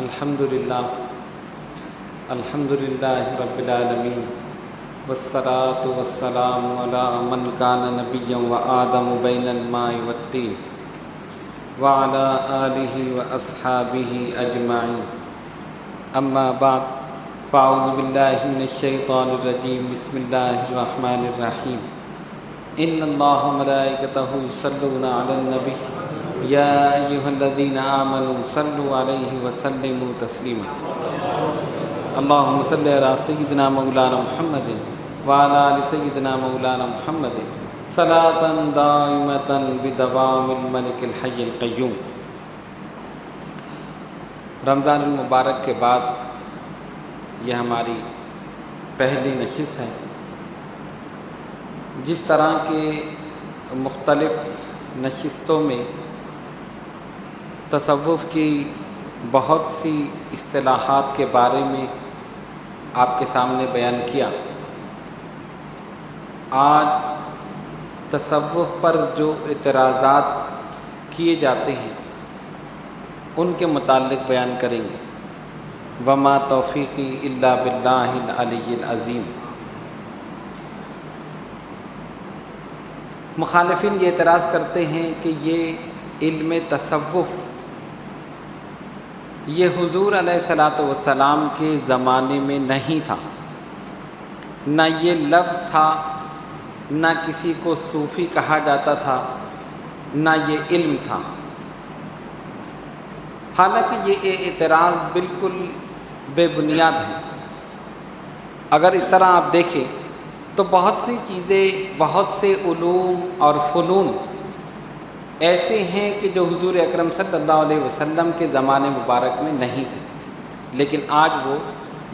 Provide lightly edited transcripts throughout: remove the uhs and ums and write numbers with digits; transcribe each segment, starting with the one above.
الحمدللہ رب العالمین والصلاة والسلام علی من کان نبیا وآدم بین الماء والطین وعلی آلہ واصحابہ اجمعین اما بعد فاعوذ باللہ من الشیطان الرجیم بسم اللہ الرحمن الرحیم ان اللہ وملائکتہ یصلون علی النبی یا ایہا الذین آمنوا صلوا علیہ وسلموا تسلیما اللہم صلی علی سیدنا مولانا محمد وعلی آل سیدنا مولانا محمد صلاۃ دائمۃ بدوام الملک الحی القیوم۔ رمضان المبارک کے بعد یہ ہماری پہلی نشست ہے۔ جس طرح کے مختلف نشستوں میں تصوف کی بہت سی اصطلاحات کے بارے میں آپ کے سامنے بیان کیا، آج تصوف پر جو اعتراضات کیے جاتے ہیں ان کے متعلق بیان کریں گے۔ وما توفیقی الا باللہ العلی العظیم۔ مخالفین یہ اعتراض کرتے ہیں کہ یہ علم تصوف یہ حضور علیہ الصلاۃ والسلام کے زمانے میں نہیں تھا، نہ یہ لفظ تھا، نہ کسی کو صوفی کہا جاتا تھا، نہ یہ علم تھا۔ حالانکہ یہ اعتراض بالکل بے بنیاد ہے۔ اگر اس طرح آپ دیکھیں تو بہت سی چیزیں، بہت سے علوم اور فنون ایسے ہیں کہ جو حضور اکرم صلی اللہ علیہ وسلم کے زمانے مبارک میں نہیں تھے، لیکن آج وہ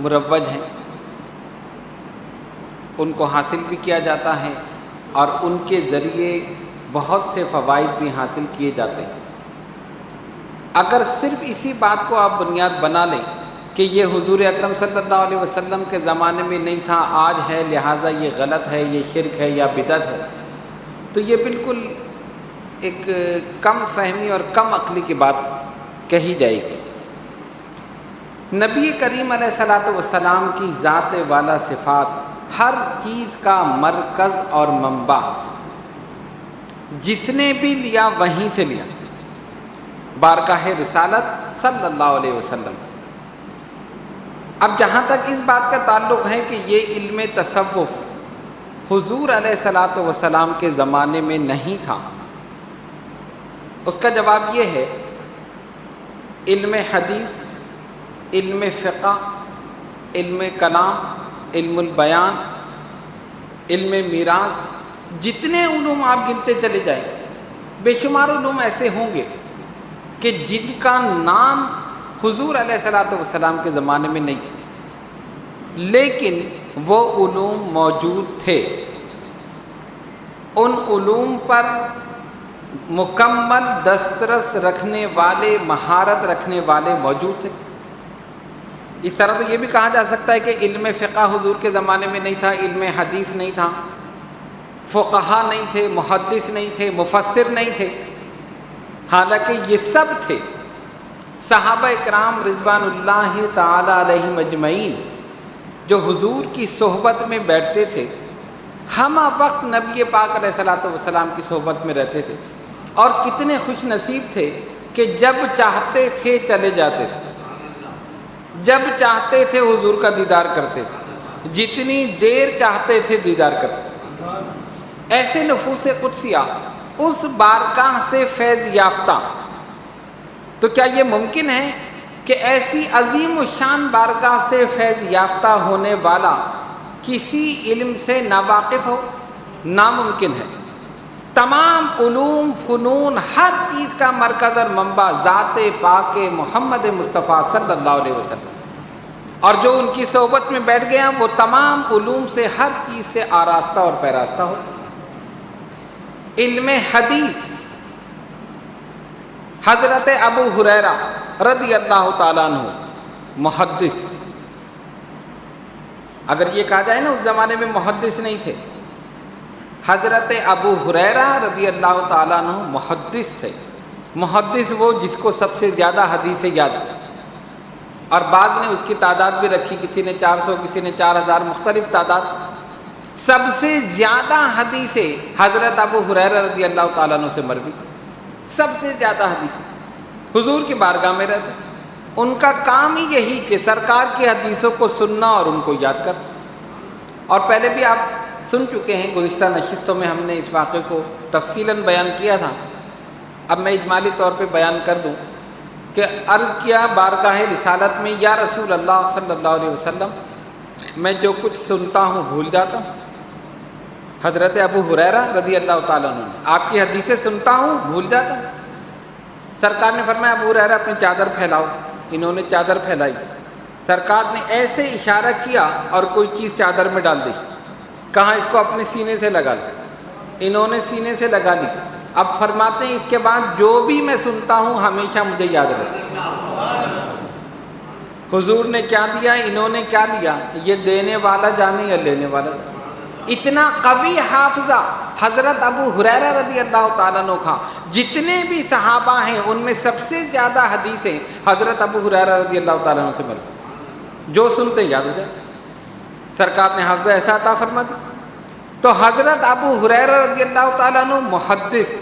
مروج ہیں، ان کو حاصل بھی کیا جاتا ہے اور ان کے ذریعے بہت سے فوائد بھی حاصل کیے جاتے ہیں۔ اگر صرف اسی بات کو آپ بنیاد بنا لیں کہ یہ حضور اکرم صلی اللہ علیہ وسلم کے زمانے میں نہیں تھا، آج ہے، لہٰذا یہ غلط ہے، یہ شرک ہے یا بدعت ہے، تو یہ بالکل ایک کم فہمی اور کم عقلی کی بات کہی جائے گی۔ نبی کریم علیہ الصلاۃ والسلام کی ذات والا صفات ہر چیز کا مرکز اور منبع، جس نے بھی لیا وہیں سے لیا، بارگاہ رسالت صلی اللہ علیہ وسلم۔ اب جہاں تک اس بات کا تعلق ہے کہ یہ علم تصوف حضور علیہ الصلاۃ والسلام کے زمانے میں نہیں تھا، اس کا جواب یہ ہے، علم حدیث، علم فقہ، علم کلام، علم البیان، علم میراث، جتنے علوم آپ گنتے چلے جائیں، بے شمار علوم ایسے ہوں گے کہ جن کا نام حضور علیہ الصلاۃ والسلام کے زمانے میں نہیں تھا، لیکن وہ علوم موجود تھے۔ ان علوم پر مکمل دسترس رکھنے والے، مہارت رکھنے والے موجود تھے۔ اس طرح تو یہ بھی کہا جا سکتا ہے کہ علم فقہ حضور کے زمانے میں نہیں تھا، علم حدیث نہیں تھا، فقہا نہیں تھے، محدث نہیں تھے، مفسر نہیں تھے، حالانکہ یہ سب تھے۔ صحابہ اکرام رضوان اللہ تعالی علیہم اجمعین جو حضور کی صحبت میں بیٹھتے تھے، ہمہ وقت نبی پاک علیہ الصلاۃ والسلام کی صحبت میں رہتے تھے، اور کتنے خوش نصیب تھے کہ جب چاہتے تھے چلے جاتے تھے، جب چاہتے تھے حضور کا دیدار کرتے تھے، جتنی دیر چاہتے تھے دیدار کرتے تھے۔ ایسے نفوس قدسیہ اس بارگاہ سے فیض یافتہ، تو کیا یہ ممکن ہے کہ ایسی عظیم الشان بارگاہ سے فیض یافتہ ہونے والا کسی علم سے ناواقف ہو؟ ناممکن ہے۔ تمام علوم، فنون، ہر چیز کا مرکز اور منبع ذات پاک محمد مصطفیٰ صلی اللہ علیہ وسلم، اور جو ان کی صحبت میں بیٹھ گیا وہ تمام علوم سے، ہر چیز سے آراستہ اور پیراستہ ہو۔ علم حدیث، حضرت ابو ہریرہ رضی اللہ تعالیٰ عنہ محدث، اگر یہ کہا جائے نا اس زمانے میں محدث نہیں تھے، حضرت ابو ہریرہ رضی اللہ تعالیٰ عنہ محدث تھے۔ محدث وہ جس کو سب سے زیادہ حدیثیں یاد ہیں۔ اور بعض نے اس کی تعداد بھی رکھی، کسی نے 400، کسی نے 4000، مختلف تعداد۔ سب سے زیادہ حدیثیں حضرت ابو ہریرہ رضی اللہ تعالیٰ عنہ سے مروی، سب سے زیادہ حدیثیں حضور کی بارگاہ میں رہتے، ان کا کام ہی یہی کہ سرکار کی حدیثوں کو سننا اور ان کو یاد کرنا۔ اور پہلے بھی آپ سن چکے ہیں، گزشتہ نشستوں میں ہم نے اس واقعے کو تفصیلاً بیان کیا تھا، اب میں اجمالی طور پہ بیان کر دوں کہ عرض کیا بارگاہ رسالت میں، یا رسول اللہ صلی اللہ علیہ وسلم، میں جو کچھ سنتا ہوں بھول جاتا ہوں۔ حضرت ابو ہریرہ رضی اللہ تعالیٰ عنہ، آپ کی حدیثیں سنتا ہوں بھول جاتا ہوں۔ سرکار نے فرمایا ابو ہریرہ اپنی چادر پھیلاؤ، انہوں نے چادر پھیلائی، سرکار نے ایسے اشارہ کیا اور کوئی چیز چادر میں ڈال دی، کہاں اس کو اپنے سینے سے لگا لی، انہوں نے سینے سے لگا لی۔ اب فرماتے ہیں اس کے بعد جو بھی میں سنتا ہوں ہمیشہ مجھے یاد رہتا۔ حضور نے کیا دیا، انہوں نے کیا لیا، یہ دینے والا جانے یا لینے والا جانے۔ اتنا قوی حافظہ حضرت ابو ہریرہ رضی اللہ تعالیٰ عنہ کا، جتنے بھی صحابہ ہیں ان میں سب سے زیادہ حدیثیں حضرت ابو ہریرہ رضی اللہ تعالیٰ عنہ سے مروی، جو سنتے یاد ہو جائے۔ سرکار نے حافظہ ایسا عطا فرما دی۔ تو حضرت ابو ہریرہ رضی اللہ تعالیٰ عنہ محدث،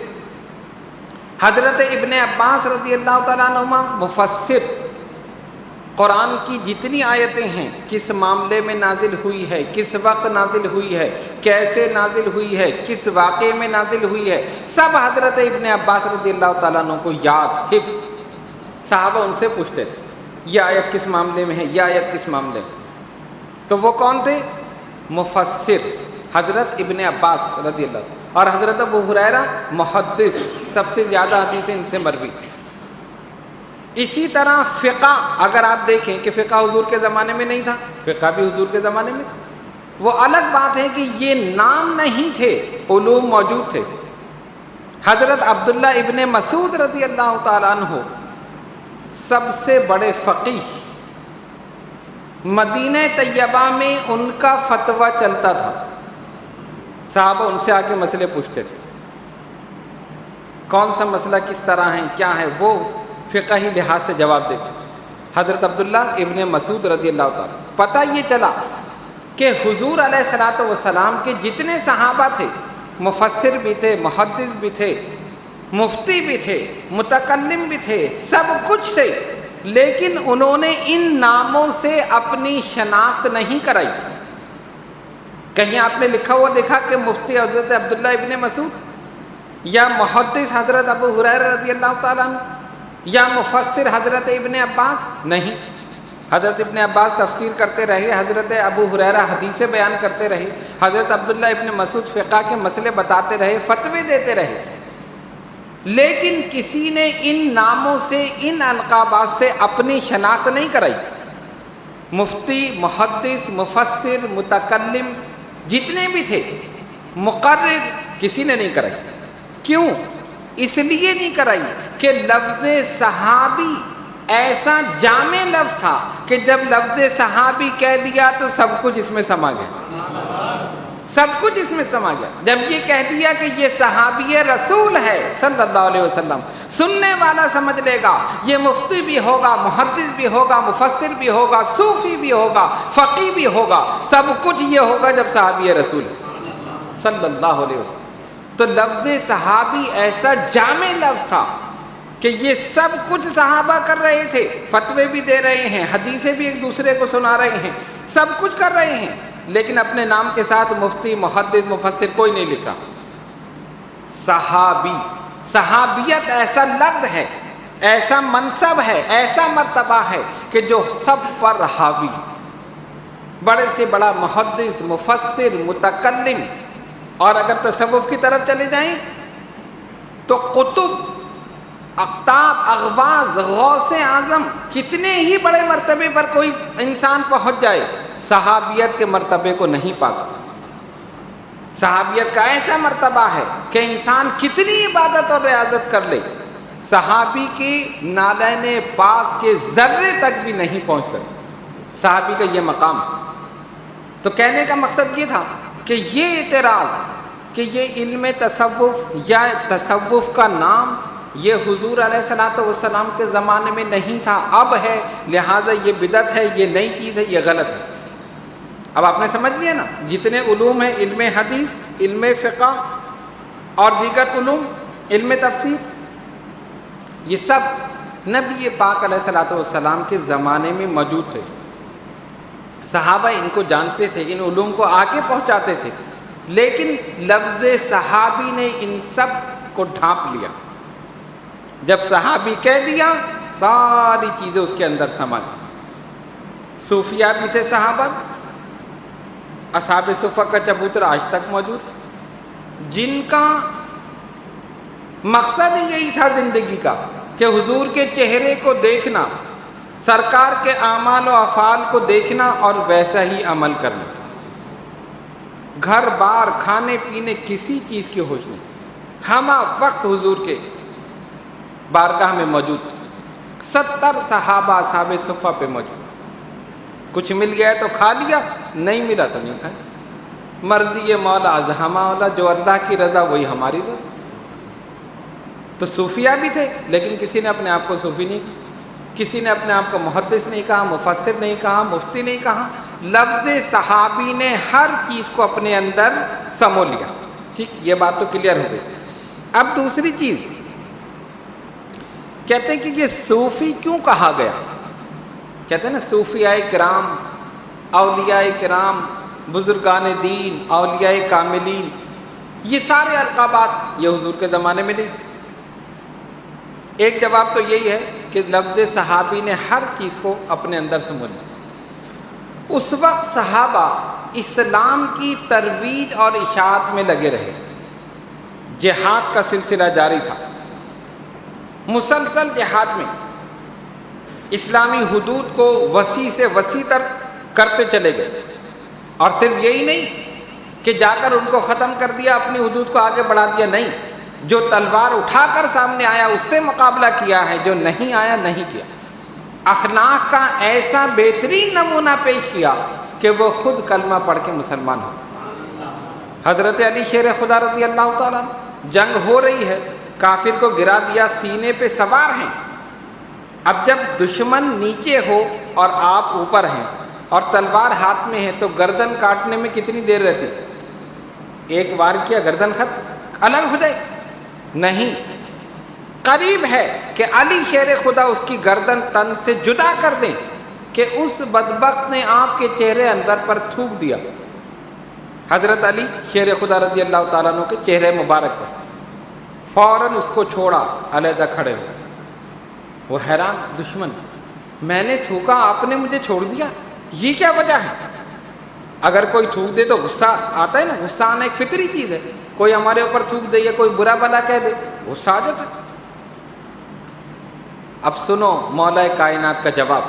حضرت ابن عباس رضی اللہ تعالیٰ عنہ مفسر، قرآن کی جتنی آیتیں ہیں کس معاملے میں نازل ہوئی ہے، کس وقت نازل ہوئی ہے، کیسے نازل ہوئی ہے، کس واقعے میں نازل ہوئی ہے، سب حضرت ابن عباس رضی اللہ تعالیٰ عنہ کو یاد، حفظ۔ صحابہ ان سے پوچھتے تھے یہ آیت کس معاملے میں ہے، یہ آیت کس معاملے میں۔ تو وہ کون تھے؟ مفسر حضرت ابن عباس رضی اللہ عنہ، اور حضرت ابو ہریرہ محدث، سب سے زیادہ حدیثیں ان سے مروی۔ اسی طرح فقہ، اگر آپ دیکھیں کہ فقہ حضور کے زمانے میں نہیں تھا، فقہ بھی حضور کے زمانے میں تھا۔ وہ الگ بات ہے کہ یہ نام نہیں تھے، علوم موجود تھے۔ حضرت عبداللہ ابن مسعود رضی اللہ تعالیٰ عنہ سب سے بڑے فقیہ، مدینہ طیبہ میں ان کا فتویٰ چلتا تھا، صحابہ ان سے آ کے مسئلے پوچھتے تھے، کون سا مسئلہ کس طرح ہے، کیا ہے، وہ فقہی لحاظ سے جواب دیتے۔ حضرت عبداللہ ابن مسعود رضی اللہ تعالیٰ، پتہ یہ چلا کہ حضور علیہ الصلوۃ والسلام کے جتنے صحابہ تھے، مفسر بھی تھے، محدث بھی تھے، مفتی بھی تھے، متکلم بھی تھے، سب کچھ تھے، لیکن انہوں نے ان ناموں سے اپنی شناخت نہیں کرائی۔ کہیں آپ نے لکھا ہوا دیکھا کہ مفتی حضرت عبداللہ ابن مسعود، یا محدث حضرت ابو ہریرہ رضی اللہ تعالیٰ عنہ، یا مفسر حضرت ابن عباس؟ نہیں۔ حضرت ابن عباس تفسیر کرتے رہے، حضرت ابو ہریرہ حدیثیں بیان کرتے رہے، حضرت عبداللہ ابن مسعود فقہ کے مسئلے بتاتے رہے، فتوے دیتے رہے، لیکن کسی نے ان ناموں سے، ان القابات سے اپنی شناخت نہیں کرائی۔ مفتی، محدث، مفسر، متکلم جتنے بھی تھے، مقرر، کسی نے نہیں کرائی۔ کیوں؟ اس لیے نہیں کرائی کہ لفظ صحابی ایسا جامع لفظ تھا کہ جب لفظ صحابی کہہ دیا تو سب کچھ اس میں سما گیا، سب کچھ اس میں سما گیا۔ جب یہ کہہ دیا کہ یہ صحابی رسول ہے صلی اللہ علیہ وسلم، سننے والا سمجھ لے گا یہ مفتی بھی ہوگا، محدث بھی ہوگا، مفسر بھی ہوگا، صوفی بھی ہوگا، فقیہ بھی ہوگا، سب کچھ یہ ہوگا جب صحابی رسول صلی اللہ علیہ وسلم۔ تو لفظ صحابی ایسا جامع لفظ تھا کہ یہ سب کچھ صحابہ کر رہے تھے، فتوے بھی دے رہے ہیں، حدیثیں بھی ایک دوسرے کو سنا رہے ہیں، سب کچھ کر رہے ہیں، لیکن اپنے نام کے ساتھ مفتی، محدث، مفسر کوئی نہیں لکھ رہا۔ صحابی، صحابیت ایسا لفظ ہے، ایسا منصب ہے، ایسا مرتبہ ہے کہ جو سب پر حاوی، بڑے سے بڑا محدث، مفسر، متکلم۔ اور اگر تصوف کی طرف چلے جائیں تو قطب، اقطاب، اغواث، غوث اعظم، کتنے ہی بڑے مرتبے پر کوئی انسان پہنچ جائے، صحابیت کے مرتبے کو نہیں پا سکتا۔ صحابیت کا ایسا مرتبہ ہے کہ انسان کتنی عبادت اور ریاضت کر لے، صحابی کے نالین پاک کے ذرے تک بھی نہیں پہنچ سکتا۔ صحابی کا یہ مقام۔ تو کہنے کا مقصد یہ تھا کہ یہ اعتراض کہ یہ علم تصوف یا تصوف کا نام یہ حضور علیہ الصلوۃ والسلام کے زمانے میں نہیں تھا، اب ہے، لہٰذا یہ بدعت ہے، یہ نئی چیز ہے، یہ غلط ہے۔ اب آپ نے سمجھ لیا نا، جتنے علوم ہیں، علم حدیث، علم فقہ اور دیگر علوم، علم تفسیر، یہ سب نبی پاک علیہ الصلوۃ والسلام کے زمانے میں موجود تھے۔ صحابہ ان کو جانتے تھے، ان علوم کو آگے پہنچاتے تھے، لیکن لفظ صحابی نے ان سب کو ڈھانپ لیا۔ جب صحابی کہہ دیا، ساری چیزیں اس کے اندر سما گئی۔ صوفیہ بھی تھے صحابہ، اصحاب صفہ کا چبوترا آج تک موجود ہے، جن کا مقصد یہی تھا زندگی کا کہ حضور کے چہرے کو دیکھنا، سرکار کے اعمال و افعال کو دیکھنا اور ویسا ہی عمل کرنا۔ گھر بار، کھانے پینے، کسی چیز کی ہوش نہیں، ہم وقت حضور کے بارگاہ میں موجود تھے۔ 70 صحابہ اصحاب صفہ پہ موجود، کچھ مل گیا تو کھا لیا، نہیں ملا تو نہیں کھایا۔ مرضی مولا از ہمارا، جو اللہ کی رضا وہی ہماری رضا۔ تو صوفیہ بھی تھے، لیکن کسی نے اپنے آپ کو صوفی نہیں کہا، کسی نے اپنے آپ کو محدث نہیں کہا، مفسر نہیں کہا، مفتی نہیں کہا۔ لفظ صحابی نے ہر چیز کو اپنے اندر سمو لیا۔ ٹھیک، یہ بات تو کلیئر ہو گئی۔ اب دوسری چیز کہتے ہیں کہ یہ صوفی کیوں کہا گیا؟ کہتے ہیں نا صوفیاء کرام، اولیاء کرام، بزرگان دین، اولیاء کاملین، یہ سارے القابات یہ حضور کے زمانے میں نہیں۔ ایک جواب تو یہی ہے کہ لفظ صحابی نے ہر چیز کو اپنے اندر سمو لیا۔ اس وقت صحابہ اسلام کی ترویج اور اشاعت میں لگے رہے، جہاد کا سلسلہ جاری تھا، مسلسل جہاد میں اسلامی حدود کو وسیع سے وسیع تر کرتے چلے گئے۔ اور صرف یہی نہیں کہ جا کر ان کو ختم کر دیا، اپنی حدود کو آگے بڑھا دیا، نہیں، جو تلوار اٹھا کر سامنے آیا اس سے مقابلہ کیا ہے، جو نہیں آیا نہیں کیا۔ اخلاق کا ایسا بہترین نمونہ پیش کیا کہ وہ خود کلمہ پڑھ کے مسلمان ہو۔ حضرت علی شیر خدا رضی اللہ تعالیٰ عنہ، جنگ ہو رہی ہے، کافر کو گرا دیا، سینے پہ سوار ہیں۔ اب جب دشمن نیچے ہو اور آپ اوپر ہیں اور تلوار ہاتھ میں ہے تو گردن کاٹنے میں کتنی دیر رہتی؟ ایک وار کیا گردن خط الگ ہو جائے؟ نہیں، قریب ہے کہ علی شیر خدا اس کی گردن تن سے جدا کر دیں کہ اس بدبخت نے آپ کے چہرے اندر پر تھوک دیا۔ حضرت علی شیر خدا رضی اللہ تعالیٰ عنہ کے چہرے مبارک پر فوراً اس کو چھوڑا، علیحدہ کھڑے ہوئے۔ وہ حیران، دشمن، میں نے تھوکا، آپ نے مجھے چھوڑ دیا، یہ کیا وجہ ہے؟ اگر کوئی تھوک دے تو غصہ آتا ہے نا، غصہ آنا ایک فطری چیز ہے، کوئی ہمارے اوپر تھوک دے یا کوئی برا بلا کہہ دے، غصہ آ جاتا ہے۔ اب سنو مولا کائنات کا جواب۔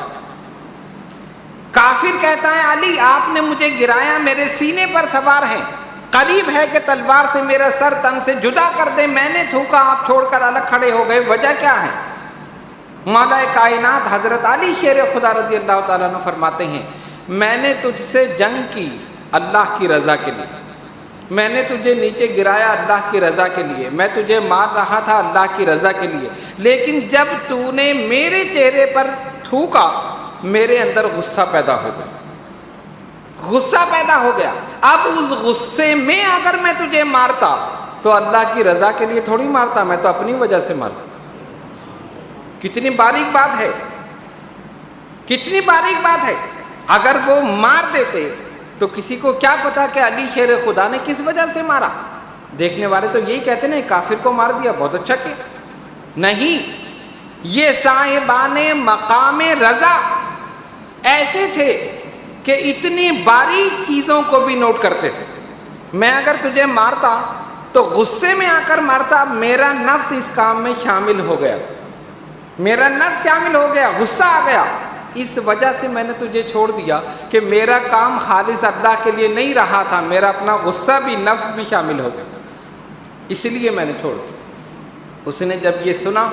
کافر کہتا ہے علی آپ نے مجھے گرایا، میرے سینے پر سوار ہیں، قریب ہے کہ تلوار سے میرا سر تن سے جدا کر دے، میں نے تھوکا، آپ چھوڑ کر الگ کھڑے ہو گئے، وجہ کیا ہے؟ مولا کائنات حضرت علی شیر خدا رضی اللہ تعالیٰ عنہ فرماتے ہیں، میں نے تجھ سے جنگ کی اللہ کی رضا کے لیے، میں نے تجھے نیچے گرایا اللہ کی رضا کے لیے، میں تجھے مار رہا تھا اللہ کی رضا کے لیے، لیکن جب تو نے میرے چہرے پر تھوکا میرے اندر غصہ پیدا ہو گیا، غصہ پیدا ہو گیا۔ اب اس غصے میں اگر میں تجھے مارتا تو اللہ کی رضا کے لیے تھوڑی مارتا، میں تو اپنی وجہ سے مارتا۔ کتنی باریک بات ہے، کتنی باریک بات ہے۔ اگر وہ مار دیتے تو کسی کو کیا پتا کہ علی شیر خدا نے کس وجہ سے مارا؟ دیکھنے والے تو یہی کہتے ہیں کافر کو مار دیا، بہت اچھا کیا۔ نہیں، یہ صاحبان مقام رضا ایسے تھے کہ اتنی باریک چیزوں کو بھی نوٹ کرتے تھے۔ میں اگر تجھے مارتا تو غصے میں آ کر مارتا، میرا نفس اس کام میں شامل ہو گیا، میرا نفس شامل ہو گیا، غصہ آ گیا، اس وجہ سے میں نے تجھے چھوڑ دیا کہ میرا کام خالص اللہ کے لیے نہیں رہا تھا، میرا اپنا غصہ بھی نفس بھی شامل ہو گیا، اس لیے میں نے چھوڑ دیا۔ اس نے جب یہ سنا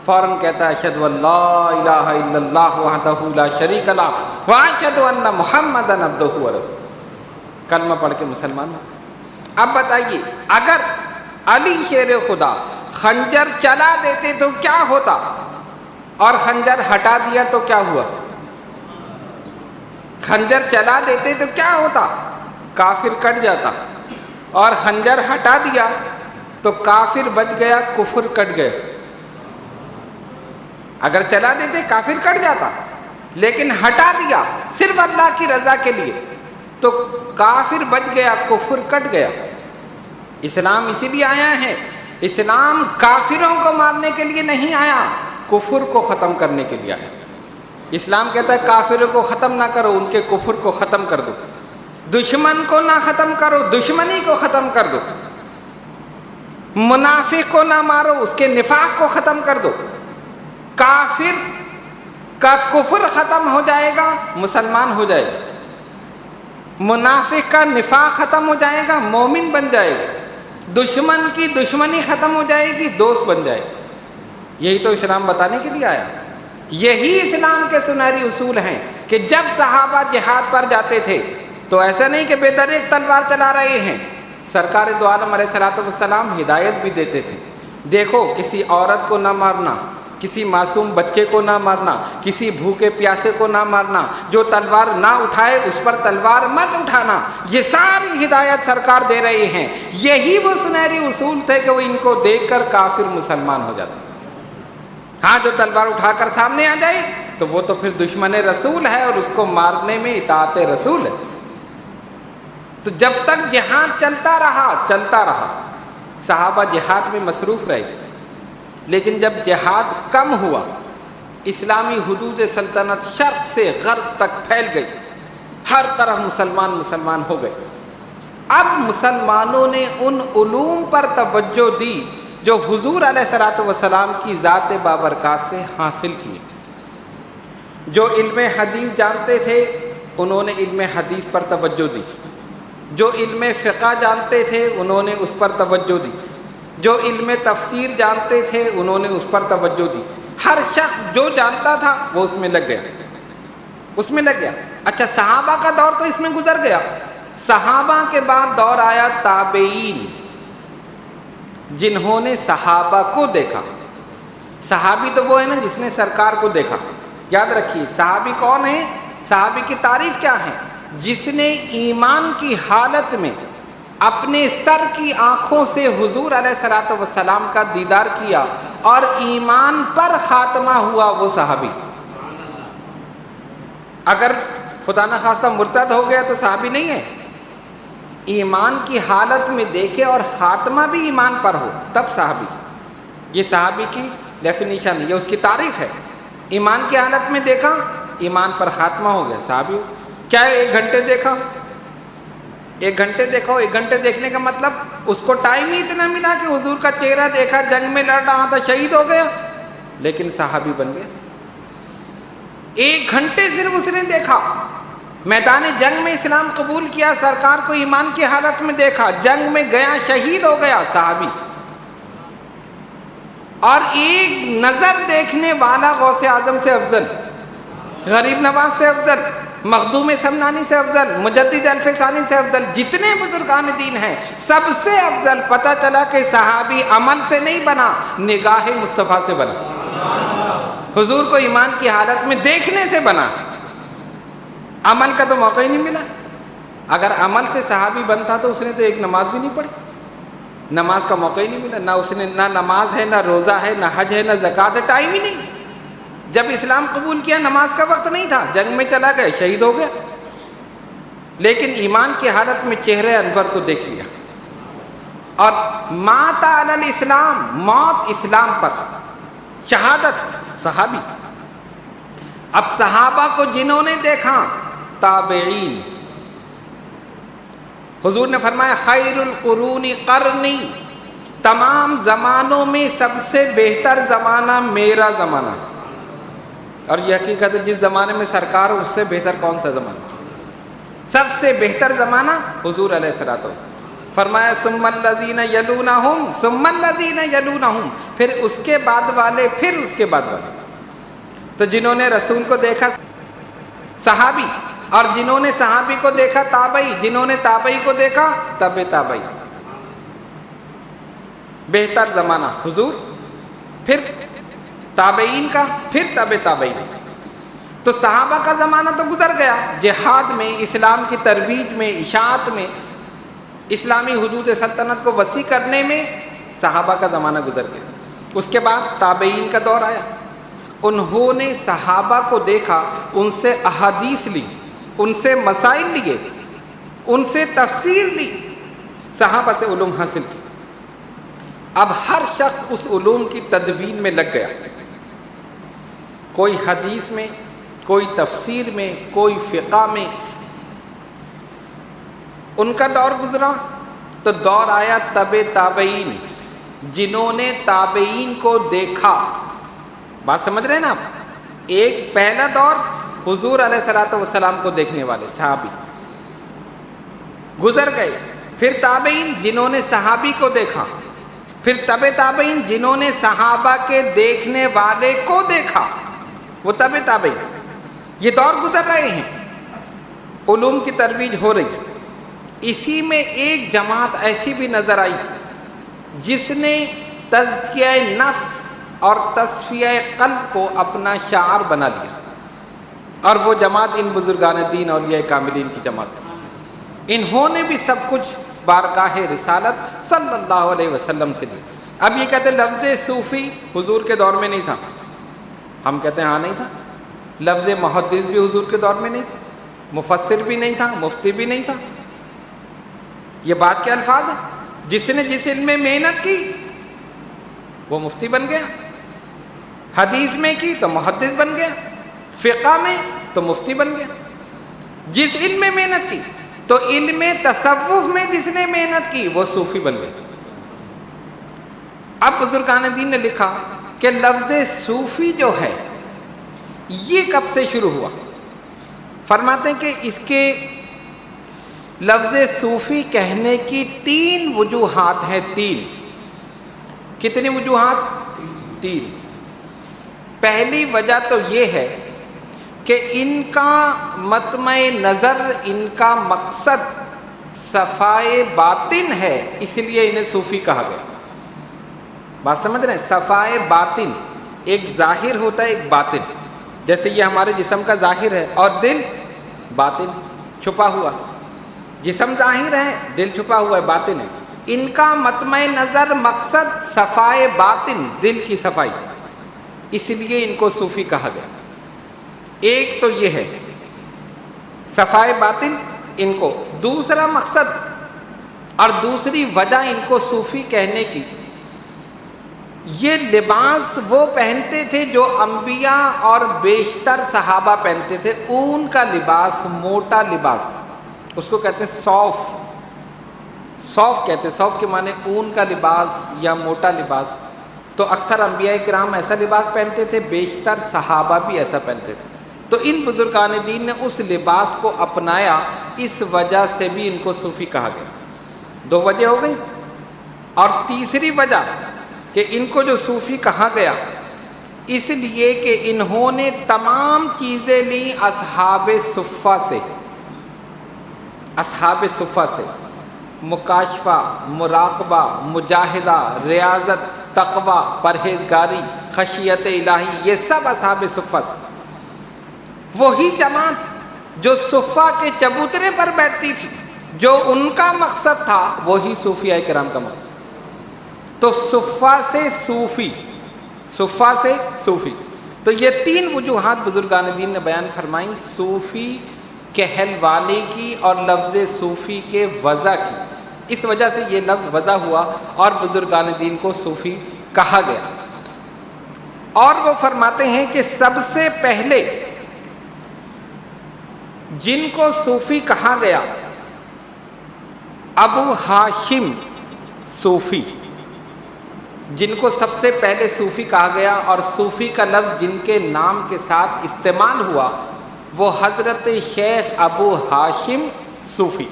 فوراً کہتا ہے اشہد ان لا الہ الا اللہ وحدہ لا شریک لہ واشہد ان محمدا عبدہ ورسولہ، کلمہ پڑھ کے مسلمان ہو۔ اب بتائیے، اگر علی شیر خدا خنجر چلا دیتے تو کیا ہوتا، اور خنجر ہٹا دیا تو کیا ہوا؟ خنجر چلا دیتے تو کیا ہوتا؟ کافر کٹ جاتا، اور خنجر ہٹا دیا تو کافر بچ گیا، کفر کٹ گیا۔ اگر چلا دیتے کافر کٹ جاتا، لیکن ہٹا دیا صرف اللہ کی رضا کے لیے تو کافر بچ گیا، کفر کٹ گیا۔ اسلام اسی لیے آیا ہے، اسلام کافروں کو مارنے کے لیے نہیں آیا، کفر کو ختم کرنے کے لیے آیا۔ اسلام کہتا ہے کافروں کو ختم نہ کرو، ان کے کفر کو ختم کر دو، دشمن کو نہ ختم کرو، دشمنی کو ختم کر دو، منافق کو نہ مارو، اس کے نفاق کو ختم کر دو۔ کافر کا کفر ختم ہو جائے گا، مسلمان ہو جائے گا، منافق کا نفاق ختم ہو جائے گا، مومن بن جائے گا، دشمن کی دشمنی ختم ہو جائے گی، دوست بن جائے گا۔ یہی تو اسلام بتانے کے لیے آیا، یہی اسلام کے سنہری اصول ہیں کہ جب صحابہ جہاد پر جاتے تھے تو ایسا نہیں کہ بے دریغ تلوار چلا رہے ہیں، سرکار دو عالم علیہ الصلوۃ والسلام ہدایت بھی دیتے تھے، دیکھو کسی عورت کو نہ مارنا، کسی معصوم بچے کو نہ مارنا، کسی بھوکے پیاسے کو نہ مارنا، جو تلوار نہ اٹھائے اس پر تلوار مت اٹھانا، یہ ساری ہدایت سرکار دے رہی ہیں۔ یہی وہ سنہری اصول تھے کہ وہ ان کو دیکھ کر کافر مسلمان ہو جاتے۔ ہاں جو تلوار اٹھا کر سامنے آ جائے تو وہ تو پھر دشمن رسول ہے اور اس کو مارنے میں اطاعت رسول ہے۔ تو جب تک جہاد چلتا رہا، صحابہ جہاد میں مصروف رہے، لیکن جب جہاد کم ہوا، اسلامی حدود سلطنت شرق سے غرب تک پھیل گئی، ہر طرف مسلمان ہو گئے۔ اب مسلمانوں نے ان علوم پر توجہ دی جو حضور علیہ الصلوۃ والسلام کی ذات بابرکات سے حاصل کیے۔ جو علم حدیث جانتے تھے انہوں نے علم حدیث پر توجہ دی، جو علم فقہ جانتے تھے انہوں نے اس پر توجہ دی، جو علم تفسیر جانتے تھے انہوں نے اس پر توجہ دی۔ ہر شخص جو جانتا تھا وہ اس میں لگ گیا۔ اچھا صحابہ کا دور تو اس میں گزر گیا، صحابہ کے بعد دور آیا تابعین، جنہوں نے صحابہ کو دیکھا۔ صحابی تو وہ ہے نا جس نے سرکار کو دیکھا۔ یاد رکھیے صحابی کون ہے، صحابی کی تعریف کیا ہے؟ جس نے ایمان کی حالت میں اپنے سر کی آنکھوں سے حضور علیہ الصلوۃ والسلام کا دیدار کیا اور ایمان پر خاتمہ ہوا، وہ صحابی۔ اگر خدا نہ خواستہ مرتد ہو گیا تو صحابی نہیں ہے، ایمان کی حالت میں دیکھے اور خاتمہ بھی ایمان پر ہو تب صحابی۔ یہ صحابی کی ڈیفینیشن ہے، یہ اس کی تعریف ہے۔ ایمان کی حالت میں دیکھا، ایمان پر خاتمہ ہو گیا، صحابی۔ کیا 1 گھنٹے دیکھا، 1 گھنٹے دیکھنے کا مطلب اس کو ٹائم ہی اتنا ملا کہ حضور کا چہرہ دیکھا، جنگ میں لڑ رہا تھا، شہید ہو گیا، لیکن صحابی بن گیا۔ 1 گھنٹے صرف اس نے دیکھا، میدان جنگ میں اسلام قبول کیا، سرکار کو ایمان کی حالت میں دیکھا، جنگ میں گیا، شہید ہو گیا، صحابی۔ اور 1 نظر دیکھنے والا غوث اعظم سے افضل، غریب نواز سے افضل، مخدوم سمنانی سے افضل، مجدد الف ثانی سے افضل، جتنے بزرگان دین ہیں سب سے افضل۔ پتہ چلا کہ صحابی عمل سے نہیں بنا، نگاہ مصطفیٰ سے بنا، حضور کو ایمان کی حالت میں دیکھنے سے بنا، عمل کا تو موقع ہی نہیں ملا۔ اگر عمل سے صحابی بنتا تو اس نے تو 1 نماز بھی نہیں پڑھی، نماز کا موقع ہی نہیں ملا، نہ اس نے نہ نماز ہے، نہ روزہ ہے، نہ حج ہے، نہ زکوٰۃ ہے، ٹائم ہی نہیں۔ جب اسلام قبول کیا نماز کا وقت نہیں تھا، جنگ میں چلا گیا، شہید ہو گیا، لیکن ایمان کی حالت میں چہرے انور کو دیکھ لیا۔ اور مات علی الاسلام، موت اسلام پر، شہادت صحابی۔ اب صحابہ کو جنہوں نے دیکھا تابعین، حضور نے فرمایا خیر القرون قرنی، تمام زمانوں میں سب سے بہتر زمانہ میرا زمانہ۔ اور یہ حقیقت ہے جس زمانے میں سرکار ہو اس سے بہتر کون سا زمانہ؟ سب سے بہتر زمانہ حضور علیہ الصلوۃ والسلام۔ فرمایا ثم الذین یلونہم ثم الذین یلونہم، پھر اس کے بعد والے، پھر اس کے بعد والے۔ تو جنہوں نے رسول کو دیکھا صحابی، اور جنہوں نے صحابی کو دیکھا تابعی، جنہوں نے تابعی کو دیکھا تبع تابعی۔ بہتر زمانہ حضور، پھر تابعین کا، پھر تابعین. تو صحابہ کا زمانہ تو گزر گیا، جہاد میں، اسلام کی ترویج میں، اشاعت میں، اسلامی حدود سلطنت کو وسیع کرنے میں صحابہ کا زمانہ گزر گیا. اس کے بعد تابعین کا دور آیا. انہوں نے صحابہ کو دیکھا، ان سے احادیث لی، ان سے مسائل لیے، ان سے تفسیر لی، صحابہ سے علوم حاصل کی. اب ہر شخص اس علوم کی تدوین میں لگ گیا، کوئی حدیث میں، کوئی تفسیر میں، کوئی فقہ میں. ان کا دور گزرا تو دور آیا تابعین، جنہوں نے تابعین کو دیکھا. بات سمجھ رہے ہیں نا آپ؟ ایک پہلا دور حضور علیہ الصلوۃ والسلام کو دیکھنے والے صحابی گزر گئے، پھر تابعین جنہوں نے صحابی کو دیکھا، پھر تابعین جنہوں نے صحابہ کے دیکھنے والے کو دیکھا، وہ تابعین. یہ دور گزر رہے ہیں، علوم کی ترویج ہو رہی ہے. اسی میں ایک جماعت ایسی بھی نظر آئی جس نے تزکیہ نفس اور تصفیہ قلب کو اپنا شعار بنا لیا، اور وہ جماعت ان بزرگان دین اولیاء کاملین کی جماعت. انہوں نے بھی سب کچھ بارگاہ رسالت صلی اللہ علیہ وسلم سے لی. اب یہ کہتے ہیں لفظ صوفی حضور کے دور میں نہیں تھا، ہم کہتے ہیں ہاں نہیں تھا. لفظ محدث بھی حضور کے دور میں نہیں تھا، مفسر بھی نہیں تھا، مفتی بھی نہیں تھا. یہ بات کے الفاظ ہیں. جس نے جس علم میں محنت کی وہ مفتی بن گیا، حدیث میں کی تو محدث بن گیا، فقہ میں تو مفتی بن گیا. جس علم میں محنت کی تو علم تصوف میں جس نے محنت کی وہ صوفی بن گیا. اب بزرگان دین نے لکھا کہ لفظ صوفی جو ہے یہ کب سے شروع ہوا. فرماتے ہیں کہ اس کے لفظ صوفی کہنے کی 3 وجوہات ہیں. 3 کتنی وجوہات؟ 3. پہلی وجہ تو یہ ہے کہ ان کا مطمع نظر، ان کا مقصد صفائے باطن ہے، اس لیے انہیں صوفی کہا گیا. بات سمجھ رہے ہیں؟ صفائے باطن، ایک ظاہر ہوتا ہے، ایک باطن. جیسے یہ ہمارے جسم کا ظاہر ہے اور دل باطن چھپا ہوا. جسم ظاہر ہے، دل چھپا ہوا ہے، باطن ہے. ان کا مطمع نظر مقصد صفائے باطن، دل کی صفائی، اس لیے ان کو صوفی کہا گیا. ایک تو یہ ہے صفائے باطن ان کو. دوسرا مقصد اور دوسری وجہ ان کو صوفی کہنے کی، یہ لباس وہ پہنتے تھے جو انبیاء اور بیشتر صحابہ پہنتے تھے. اون کا لباس، موٹا لباس، اس کو کہتے ہیں صوف. صوف کہتے ہیں، صوف کے معنی اون کا لباس یا موٹا لباس. تو اکثر انبیاء کرام ایسا لباس پہنتے تھے، بیشتر صحابہ بھی ایسا پہنتے تھے. تو ان بزرگان دین نے اس لباس کو اپنایا، اس وجہ سے بھی ان کو صوفی کہا گیا. 2 وجہ ہو گئی. اور تیسری وجہ کہ ان کو جو صوفی کہا گیا اس لیے کہ انہوں نے تمام چیزیں لی اصحاب صفہ سے. اصحاب صفہ سے مکاشفہ، مراقبہ، مجاہدہ، ریاضت، تقوی، پرہیزگاری، خشیت الہی، یہ سب اصحاب صفہ سے. وہی جماعت جو صفہ کے چبوترے پر بیٹھتی تھی، جو ان کا مقصد تھا، وہی صوفیاء کرام کا مقصد. تو صفہ سے صوفی، صفہ سے صوفی. تو یہ 3 وجوہات بزرگان دین نے بیان فرمائی صوفی کہلوانے کی اور لفظ صوفی کے وضع کی. اس وجہ سے یہ لفظ وضع ہوا اور بزرگان دین کو صوفی کہا گیا. اور وہ فرماتے ہیں کہ سب سے پہلے جن کو صوفی کہا گیا ابو ہاشم صوفی، جن کو سب سے پہلے صوفی کہا گیا، اور صوفی کا لفظ جن کے نام کے ساتھ استعمال ہوا وہ حضرت شیخ ابو ہاشم صوفی.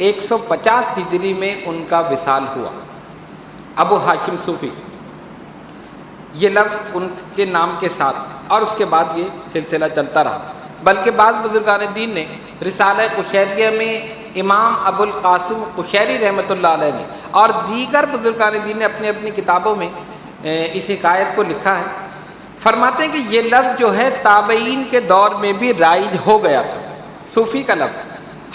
150 ہجری میں ان کا وصال ہوا. ابو ہاشم صوفی یہ لفظ ان کے نام کے ساتھ، اور اس کے بعد یہ سلسلہ چلتا رہا. بلکہ بعض بزرگان دین نے رسالہ قشیریہ میں امام ابو القاسم قشیری رحمۃ اللہ علیہ نے اور دیگر بزرگان دین نے اپنی اپنی کتابوں میں اس حکایت کو لکھا ہے. فرماتے ہیں کہ یہ لفظ جو ہے تابعین کے دور میں بھی رائج ہو گیا تھا. صوفی کا لفظ.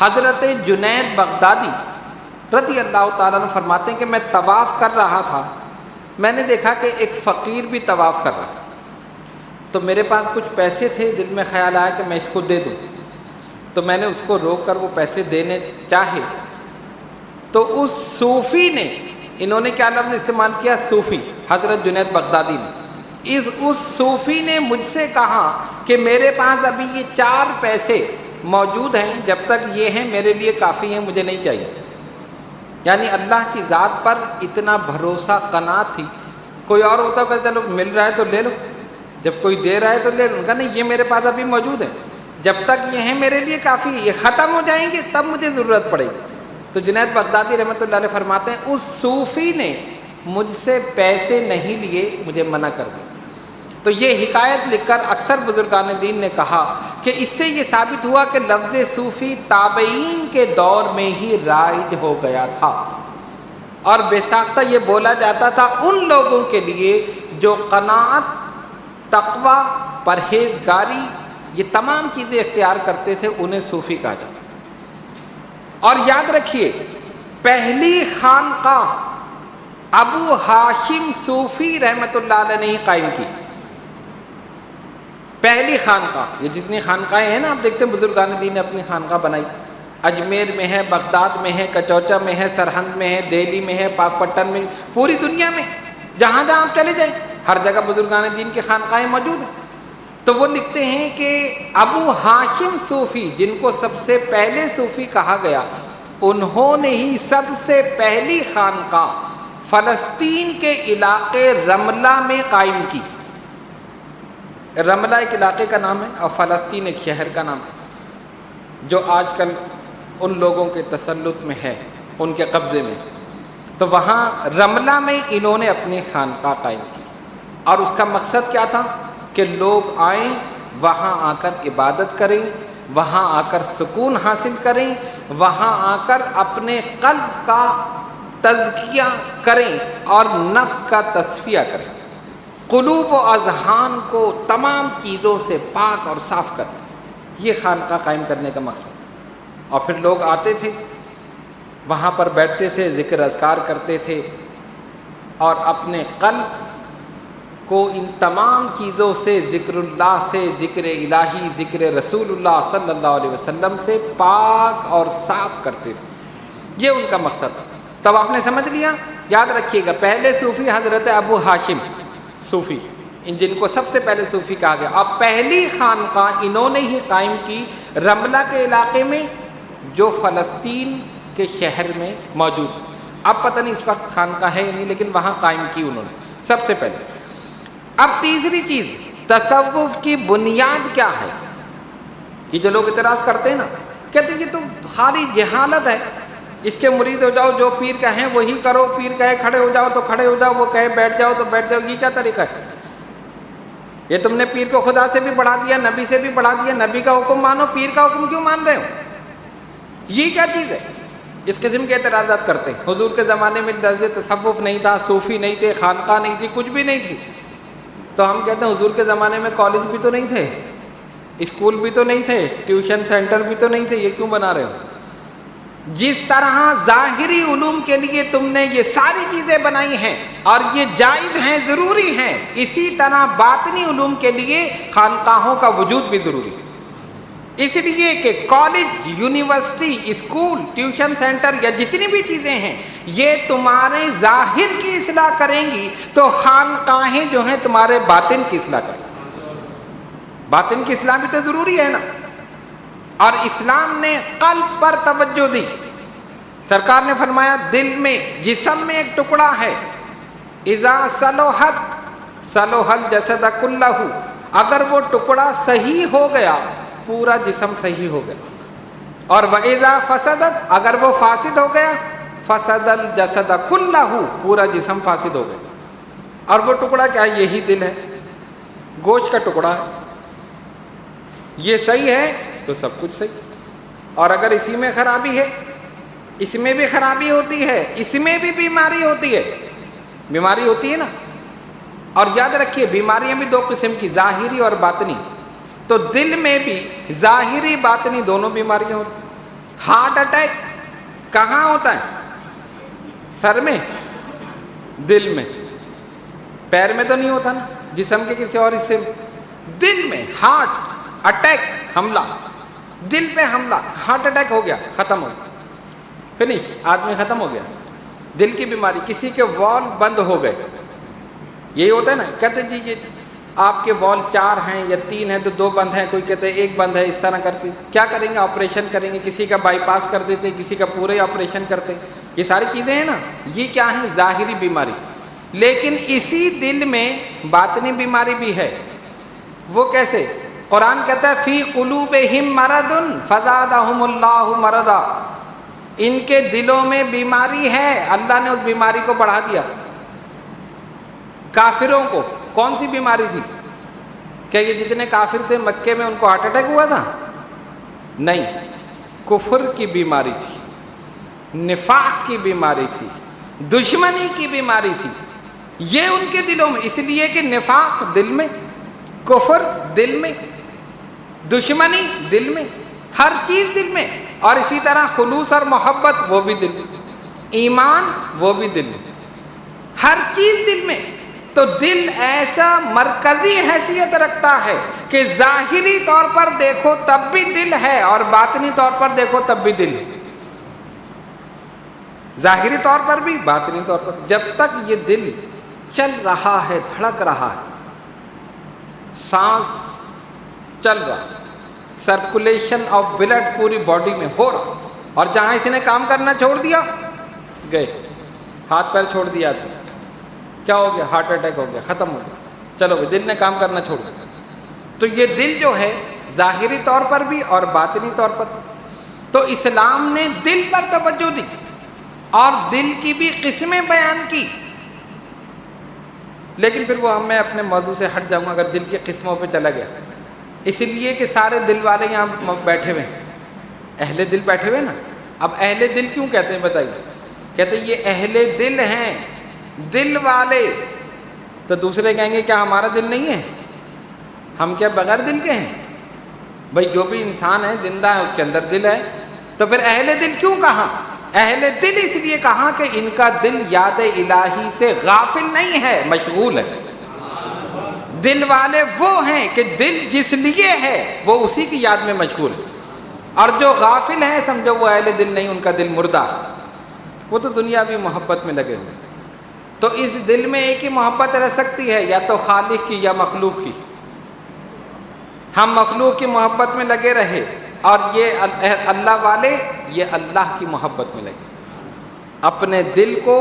حضرت جنید بغدادی رضی اللہ تعالیٰ عنہ فرماتے ہیں کہ میں طواف کر رہا تھا, میں نے دیکھا کہ ایک فقیر بھی طواف کر رہا, تو میرے پاس کچھ پیسے تھے, دل میں خیال آیا کہ میں اس کو دے دوں, تو میں نے اس کو روک کر وہ پیسے دینے چاہے تو اس صوفی نے, انہوں نے کیا لفظ استعمال کیا, صوفی, حضرت جنید بغدادی نے, اس صوفی نے مجھ سے کہا کہ میرے پاس ابھی یہ 4 پیسے موجود ہیں, جب تک یہ ہیں میرے لیے کافی ہیں, مجھے نہیں چاہیے. یعنی اللہ کی ذات پر اتنا بھروسہ, قناعت تھی. کوئی اور ہوتا کہ چلو مل رہا ہے تو لے لو, جب کوئی دے رہا ہے تو لے لو. ان کا نہیں, یہ میرے پاس ابھی موجود ہے, جب تک یہ ہیں میرے لیے کافی ہے, یہ ختم ہو جائیں گے تب مجھے ضرورت پڑے گی. تو جنید بغدادی رحمۃ اللہ علیہ فرماتے ہیں اس صوفی نے مجھ سے پیسے نہیں لیے, مجھے منع کر دیا. تو یہ حکایت لکھ کر اکثر بزرگان دین نے کہا کہ اس سے یہ ثابت ہوا کہ لفظ صوفی تابعین کے دور میں ہی رائج ہو گیا تھا, اور بے ساختہ یہ بولا جاتا تھا ان لوگوں کے لیے جو قناعت, تقوی, پرہیزگاری, یہ تمام چیزیں اختیار کرتے تھے, انہیں صوفی کہا جاتا. اور یاد رکھیے, پہلی خانقاہ ابو ہاشم صوفی رحمۃ اللہ علیہ نے ہی قائم کی. پہلی خانقاہ, یہ جتنی خانقاہیں ہیں نا آپ دیکھتے ہیں بزرگان دین نے اپنی خانقاہ بنائی, اجمیر میں ہے, بغداد میں ہے, کچوچا میں ہے, سرہند میں ہے, دہلی میں ہے, پاک پٹن میں, پوری دنیا میں جہاں جہاں آپ چلے جائیں ہر جگہ بزرگان دین کی خانقاہیں موجود ہیں. تو وہ لکھتے ہیں کہ ابو ہاشم صوفی, جن کو سب سے پہلے صوفی کہا گیا, انہوں نے ہی سب سے پہلی خانقاہ فلسطین کے علاقے رملہ میں قائم کی. رملہ ایک علاقے کا نام ہے اور فلسطین ایک شہر کا نام ہے, جو آج کل ان لوگوں کے تسلط میں ہے, ان کے قبضے میں. تو وہاں رملہ میں انہوں نے اپنی خانقاہ قائم کی, اور اس کا مقصد کیا تھا کہ لوگ آئیں, وہاں آ کر عبادت کریں, وہاں آ کر سکون حاصل کریں, وہاں آ کر اپنے قلب کا تزکیہ کریں اور نفس کا تصفیہ کریں, قلوب و اذہان کو تمام چیزوں سے پاک اور صاف کریں. یہ خانقاہ قائم کرنے کا مقصد. اور پھر لوگ آتے تھے, وہاں پر بیٹھتے تھے, ذکر اذکار کرتے تھے, اور اپنے قلب کو ان تمام چیزوں سے, ذکر اللہ سے, ذکر الہی, ذکر رسول اللہ صلی اللہ علیہ وسلم سے پاک اور صاف کرتے تھے. یہ ان کا مقصد تھا. تب آپ نے سمجھ لیا. یاد رکھیے گا, پہلے صوفی حضرت ابو ہاشم صوفی, ان جن کو سب سے پہلے صوفی کہا گیا, اور پہلی خانقاہ انہوں نے ہی قائم کی رملہ کے علاقے میں, جو فلسطین کے شہر میں موجود. اب پتہ نہیں اس وقت خانقاہ ہے یا نہیں, لیکن وہاں قائم کی انہوں نے سب سے پہلے. اب تیسری چیز, تصوف کی بنیاد کیا ہے. یہ جو لوگ اعتراض کرتے ہیں نا, کہتے ہیں یہ تو خالی جہالت ہے, اس کے مرید ہو جاؤ, جو پیر کہیں وہی کرو, پیر کہے کھڑے ہو جاؤ تو کھڑے ہو جاؤ, وہ کہے بیٹھ جاؤ تو بیٹھ جاؤ. یہ کیا طریقہ ہے؟ یہ تم نے پیر کو خدا سے بھی بڑھا دیا, نبی سے بھی بڑھا دیا. نبی کا حکم مانو, پیر کا حکم کیوں مان رہے ہو؟ یہ کیا چیز ہے؟ اس قسم کے اعتراضات کرتے ہیں. حضور کے زمانے میں لفظ تصوف نہیں تھا, صوفی نہیں تھے, خانقاہ نہیں تھی, کچھ بھی نہیں تھی. تو ہم کہتے ہیں حضور کے زمانے میں کالج بھی تو نہیں تھے, اسکول بھی تو نہیں تھے, ٹیوشن سینٹر بھی تو نہیں تھے, یہ کیوں بنا رہے ہو؟ جس طرح ظاہری علوم کے لیے تم نے یہ ساری چیزیں بنائی ہیں اور یہ جائز ہیں, ضروری ہیں, اسی طرح باطنی علوم کے لیے خانقاہوں کا وجود بھی ضروری ہے. اس لیے کہ college, university, school, tuition centre یا جتنی بھی چیزیں ہیں, یہ تمہارے ظاہر کی اصلاح کریں گی, تو خانقاہیں جو ہیں تمہارے باطن کی اصلاح کریں گی. باطن کی اصلاح بھی تو ضروری ہے نا. اور اسلام نے قلب پر توجہ دی. سرکار نے فرمایا دل میں, جسم میں ایک ٹکڑا ہے, اذا صلحت صلح الجسد کلہ, اگر وہ ٹکڑا صحیح ہو گیا پورا جسم صحیح ہو گیا. اور وَإِذَا فَسَدَتْ, اگر وہ فاسد ہو گیا فَسَدَ الْجَسَدَ كُلَّهُ, پورا جسم فاسد ہو گیا. اور وہ ٹکڑا کیا ہے؟ یہی دل ہے, گوشت کا ٹکڑا ہے. یہ صحیح ہے تو سب کچھ صحیح, اور اگر اسی میں خرابی ہے اس میں بھی خرابی ہوتی ہے، اس میں بھی بیماری ہوتی ہے، بیماری ہوتی ہے نا۔ اور یاد رکھیے بیماریاں بھی دو قسم کی، ظاہری اور باطنی۔ تو دل میں بھی ظاہری باطنی دونوں بیماریاں ہوتی ہیں۔ ہارٹ اٹیک کہاں ہوتا ہے؟ سر میں، دل میں، پیر میں تو نہیں ہوتا نا، جسم کے کسی اور حصے میں، دل میں۔ ہارٹ اٹیک، حملہ، دل پہ حملہ، ہارٹ اٹیک ہو گیا، ختم ہو گیا، فنش، آدمی ختم ہو گیا۔ دل کی بیماری، کسی کے وال بند ہو گئے، یہی ہوتا ہے نا، کہتے جی یہ آپ کے وال 4 ہیں یا 3 ہیں تو 2 بند ہیں، کوئی کہتے ہیں 1 بند ہے، اس طرح کر کے کیا کریں گے؟ آپریشن کریں گے، کسی کا بائی پاس کر دیتے، کسی کا پورے آپریشن کرتے، یہ ساری چیزیں ہیں نا، یہ کیا ہیں؟ ظاہری بیماری۔ لیکن اسی دل میں باطنی بیماری بھی ہے۔ وہ کیسے؟ قرآن کہتا ہے فی قلوبہم مرض فزادہم اللہ مرضا، ان کے دلوں میں بیماری ہے، اللہ نے اس بیماری کو بڑھا دیا۔ کافروں کو کون سی بیماری تھی؟ کیا یہ جتنے کافر تھے مکے میں ان کو ہارٹ اٹیک ہوا تھا؟ نہیں، کفر کی بیماری تھی، نفاق کی بیماری تھی، دشمنی کی بیماری تھی، یہ ان کے دلوں میں، اس لیے کہ نفاق دل میں، کفر دل میں، دشمنی دل میں، ہر چیز دل میں، اور اسی طرح خلوص اور محبت وہ بھی دل میں، ایمان وہ بھی دل میں، ہر چیز دل میں۔ تو دل ایسا مرکزی حیثیت رکھتا ہے کہ ظاہری طور پر دیکھو تب بھی دل ہے اور باطنی طور پر دیکھو تب بھی دل ہے، ظاہری طور پر بھی باطنی طور پر۔ جب تک یہ دل چل رہا ہے، دھڑک رہا ہے، سانس چل رہا، سرکولیشن آف بلڈ پوری باڈی میں ہو رہا، اور جہاں اس نے کام کرنا چھوڑ دیا، گئے، ہاتھ پیر چھوڑ دیا، کیا ہو گیا؟ ہارٹ اٹیک ہو گیا، ختم ہو گیا، چلو دل نے کام کرنا چھوڑ دیا۔ تو یہ دل جو ہے ظاہری طور پر بھی اور باطنی طور پر، تو اسلام نے دل پر توجہ دی اور دل کی بھی قسمیں بیان کی۔ لیکن پھر وہ میں اپنے موضوع سے ہٹ جاؤں گا اگر دل کی قسموں پہ چلا گیا، اس لیے کہ سارے دل والے یہاں بیٹھے ہوئے ہیں، اہل دل بیٹھے ہوئے نا۔ اب اہل دل کیوں کہتے ہیں بتائیے؟ کہتے ہیں یہ اہل دل ہیں، دل والے۔ تو دوسرے کہیں گے کیا ہمارا دل نہیں ہے؟ ہم کیا بغیر دل کے ہیں؟ بھائی جو بھی انسان ہے، زندہ ہے، اس کے اندر دل ہے، تو پھر اہل دل کیوں کہا؟ اہل دل اس لیے کہا کہ ان کا دل یاد الہی سے غافل نہیں ہے، مشغول ہے۔ دل والے وہ ہیں کہ دل جس لیے ہے وہ اسی کی یاد میں مشغول ہے، اور جو غافل ہیں سمجھو وہ اہل دل نہیں، ان کا دل مردہ، وہ تو دنیاوی محبت میں لگے ہوئے۔ تو اس دل میں ایک ہی محبت رہ سکتی ہے، یا تو خالق کی یا مخلوق کی۔ ہم مخلوق کی محبت میں لگے رہے، اور یہ اللہ والے یہ اللہ کی محبت میں لگے، اپنے دل کو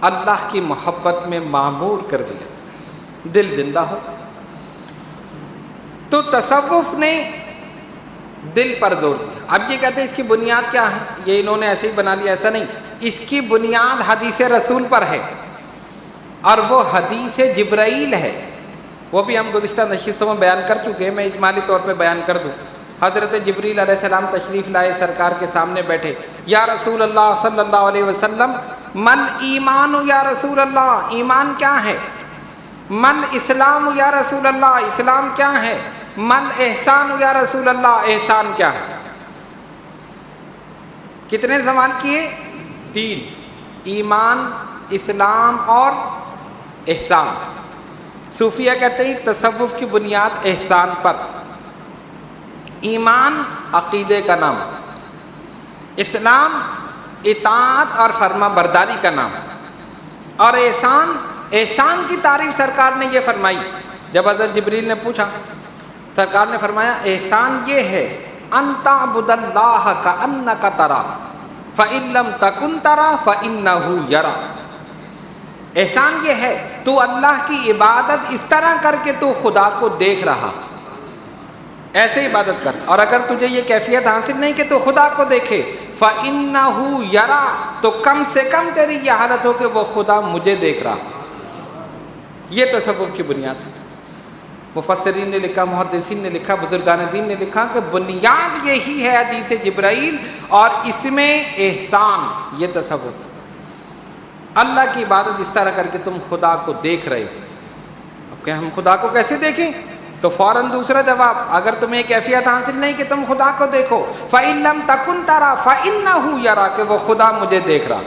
اللہ کی محبت میں معمور کر دیا، دل زندہ ہو۔ تو تصوف نے دل پر زور دیا۔ اب یہ کہتے ہیں اس کی بنیاد کیا ہے؟ یہ انہوں نے ایسے ہی بنا لیا، ایسا نہیں، اس کی بنیاد حدیث رسول پر ہے، اور وہ حدیث جبرائیل ہے۔ وہ بھی ہم گزشتہ نشستوں میں بیان کر چکے ہیں، میں اجمالی طور پہ بیان کر دوں۔ حضرت جبریل علیہ السلام تشریف لائے، سرکار کے سامنے بیٹھے، یا رسول اللہ صلی اللہ علیہ وسلم من ایمان یا رسول اللہ، ایمان کیا ہے؟ من اسلام یا رسول اللہ، اسلام کیا ہے؟ من احسان یا رسول اللہ، احسان کیا ہے؟ کتنے سوال کیے؟ 3، ایمان، اسلام اور احسان۔ صوفیہ کہتے ہیں تصوف کی بنیاد احسان پر، ایمان عقیدے کا نام، اسلام اطاعت اور فرما برداری کا نام، اور احسان کی تعریف سرکار نے یہ فرمائی۔ جب حضرت جبریل نے پوچھا، سرکار نے فرمایا احسان یہ ہے ان تعبد اللہ کأنک تراہ فإن لم تکن تراہ فإنہ یراک۔ احسان یہ ہے تو اللہ کی عبادت اس طرح کر کے تو خدا کو دیکھ رہا، ایسے عبادت کر، اور اگر تجھے یہ کیفیت حاصل نہیں کہ تو خدا کو دیکھے، فإنہ یرا، تو کم سے کم تیری یہ حالت ہو کہ وہ خدا مجھے دیکھ رہا۔ یہ تصوف کی بنیاد ہے۔ مفسرین نے لکھا، محدثین نے لکھا، بزرگان دین نے لکھا کہ بنیاد یہی ہے حدیث جبرائیل، اور اس میں احسان، یہ تصور، اللہ کی عبادت اس طرح کر کے تم خدا کو دیکھ رہے ہو۔ اب کہ ہم خدا کو کیسے دیکھیں؟ تو فوراً دوسرا جواب، اگر تمہیں کیفیت حاصل نہیں کہ تم خدا کو دیکھو، فَإِن لَمْ تَكُنْ تَرَى فَإِنَّهُ يَرَاكَ، کہ وہ خدا مجھے دیکھ رہا۔